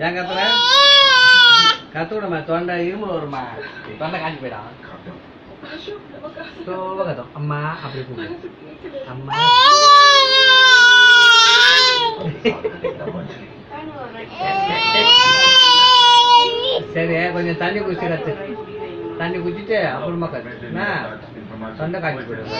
ஏன் கத்துற? கத்துவிடமா, தொண்டை இருமல் வருமா, தொண்டை காஞ்சி போயிடும். ஸ்லோவாக கத்தும். அம்மா அப்படி கூப்பிடு. அம்மா சரி, கொஞ்சம் தண்ணி குடிச்சு கத்து. தண்ணி குடிச்சிட்டு அப்புறமா கத்து. தொண்டை காஞ்சி போயிடும்.